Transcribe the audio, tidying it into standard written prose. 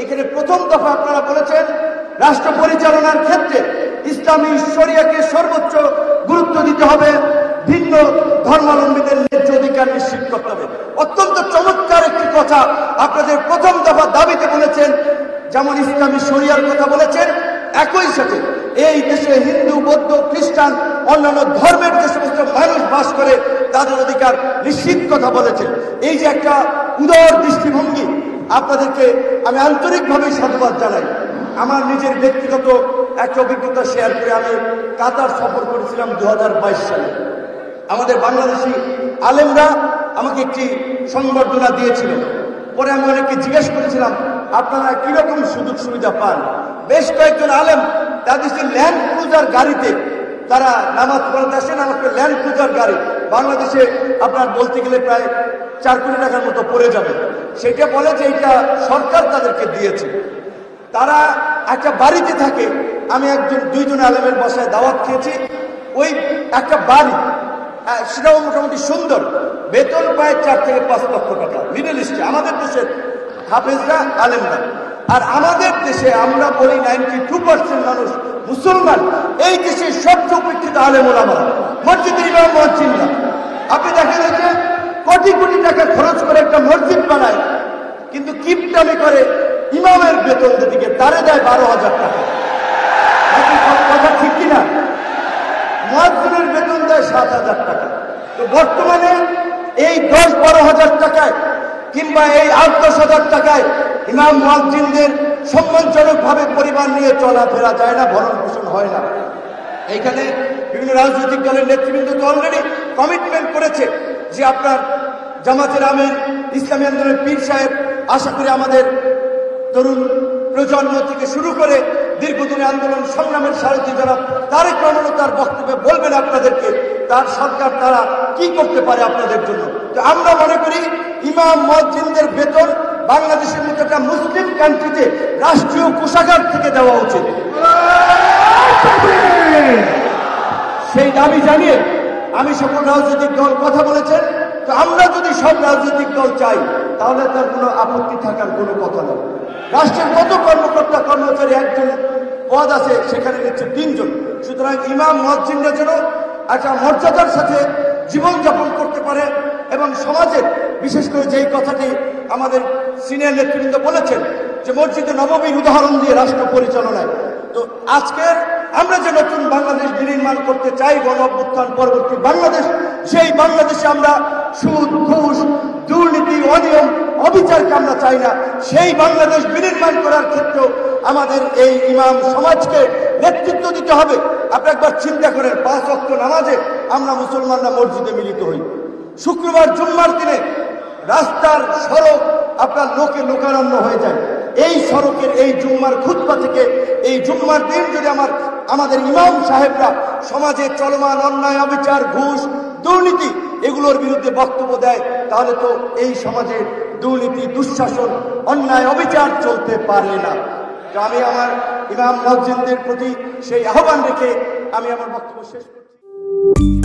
এখানে প্রথম দফা আপনারা বলেছেন রাষ্ট্র পরিচালনার ক্ষেত্রে ইসলামী শরিয়াকে সর্বোচ্চ গুরুত্ব দিতে হবে, ভিন্ন ধর্মাবলম্বীদের ন্যায্য অধিকার নিশ্চিত করতে হবে। অত্যন্ত চমৎকার একটি কথা আপনাদের প্রথম দফা দাবিতে বলেছেন, যেমন ইসলামী শরিয়ার কথা বলেছেন, একই সাথে এই দেশে হিন্দু, বৌদ্ধ, খ্রিস্টান, অন্যান্য ধর্মের যে সমস্ত মানুষ বাস করে তাদের অধিকার নিশ্চিত কথা বলেছেন। এই যে একটা উদার দৃষ্টিভঙ্গি, আপনাদেরকে আমি আন্তরিকভাবে সাধুবাদ জানাই। আমার নিজের ব্যক্তিগত একটা অভিজ্ঞতা শেয়ার করে, আমি কাতার সফর করেছিলাম 2022 সালে। আমাদের বাংলাদেশি আলেমরা আমাকে একটি সংবর্ধনা দিয়েছিল। পরে আমি অনেককে জিজ্ঞেস করেছিলাম, আপনারা কিরকম সুযোগ সুবিধা পান? বেশ কয়েকজন আলেম তাদের ল্যান্ড ক্রুজার গাড়িতে তারা নামাজ পড়াতে আসেন। আমাকে ল্যান্ড ক্রুজার গাড়ি বাংলাদেশে আপনার বলতে গেলে প্রায় 4 কোটি টাকার মতো পড়ে যাবে। সেটা বলে যে এটা সরকার তাদেরকে দিয়েছে। তারা একটা বাড়িতে থাকে। আমি দুইজন আলেমের বাসায় দাওয়াত খেয়েছি। ওই একটা বাড়ি, সেটাও মোটামুটি সুন্দর, বেতন পায় 4 থেকে 5 লক্ষ টাকা। মিডল ইস্টে আমাদের দেশের হাফেজরা, আলেমরা। আর আমাদের দেশে আমরা বলি 92% মানুষ মুসলমান। এই দেশের সবচেয়ে উপেক্ষিত আলেম ওলামা, মসজিদের ইমাম মুয়াজ্জিনরা। আপনি দেখেন যে কোটি কোটি টাকা খরচ করে একটা মসজিদ বানায়, কিন্তু কিপটামি করে ইমামের বেতন দিকে তারে দেয় 12,000 টাকা। কথা ঠিক কিনা? মুয়াজ্জিনের বেতন দেয় 7,000 টাকা। তো বর্তমানে এই 10-12,000 টাকায় কিংবা এই 8-10,000 টাকায় ইমাম মুয়াজ্জিনদের সম্মানজনকভাবে পরিবার নিয়ে চলাফেরা যায় না, ভরণ পোষণ হয় না। এইখানে বিভিন্ন রাজনৈতিক দলের নেতৃবৃন্দ তো অলরেডি কমিটমেন্ট করেছে যে আপনার জামাতের আমির, ইসলামী আন্দোলনের পীর সাহেব, আশা করি আমাদের তরুণ প্রজন্ম থেকে শুরু করে দীর্ঘদিনের আন্দোলন সংগ্রামের সারথী যারা তারেক রহমান তার বক্তব্যে বলবেন আপনাদেরকে তার সরকার তারা কি করতে পারে আপনাদের জন্য। তো আমরা মনে করি ইমাম মুয়াজ্জিনদের বেতন বাংলাদেশের মতো একটা মুসলিম কান্ট্রিতে রাষ্ট্রীয় কোষাগার থেকে দেওয়া উচিত। সেই দাবি জানিয়ে আমি সকল রাজনৈতিক দল কথা বলেছেন। তো আমরা যদি সব রাজনৈতিক দল চাই তাহলে তার কোনো আপত্তি থাকার কোনো কথা নেই। রাষ্ট্রের কত কর্মকর্তা কর্মচারী একজন পদ আছে, সেখানে নিচ্ছে 3 জন। সুতরাং ইমাম মুয়াজ্জিনরা যেন একটা মর্যাদার সাথে জীবনযাপন করতে পারে এবং সমাজের, বিশেষ করে যেই কথাটি আমাদের সিনিয়র নেতৃবৃন্দ বলেছেন যে মসজিদে নববীর উদাহরণ দিয়ে রাষ্ট্র পরিচালনায়, তো আজকের আমরা যে নতুন বাংলাদেশ বিনির্মাণ করতে চাই, গণ অভ্যুত্থান পরবর্তী বাংলাদেশ, সেই বাংলাদেশে আমরা সুদ, ঘুষ, দুর্নীতি, অনিয়ম, অবিচারকে আমরা চাই না। সেই বাংলাদেশ বিনির্মাণ করার ক্ষেত্রেও আমাদের এই ইমাম সমাজকে নেতৃত্ব দিতে হবে। আপনি একবার চিন্তা করেন, 5 ওয়াক্ত নামাজে আমরা মুসলমানরা মসজিদে মিলিত হই। শুক্রবার জুম্মার দিনে রাস্তার সড়ক আপনার লোকে লোকারণ্য হয়ে যায়। এই সড়কের এই জুম্মার খুতবা থেকে এই জুম্মার দিন যদি আমাদের ইমাম সাহেবরা সমাজে চলমান অন্যায়, অবিচার, ঘুষ, দুর্নীতি এগুলোর বিরুদ্ধে বক্তব্য দেয়, তাহলে তো এই সমাজে দুর্নীতি, দুঃশাসন, অন্যায়, অবিচার চলতে পারে না। তো আমি আমার ইমাম মুয়াজ্জিনদের প্রতি সেই আহ্বান রেখে আমি আমার বক্তব্য শেষ করছি।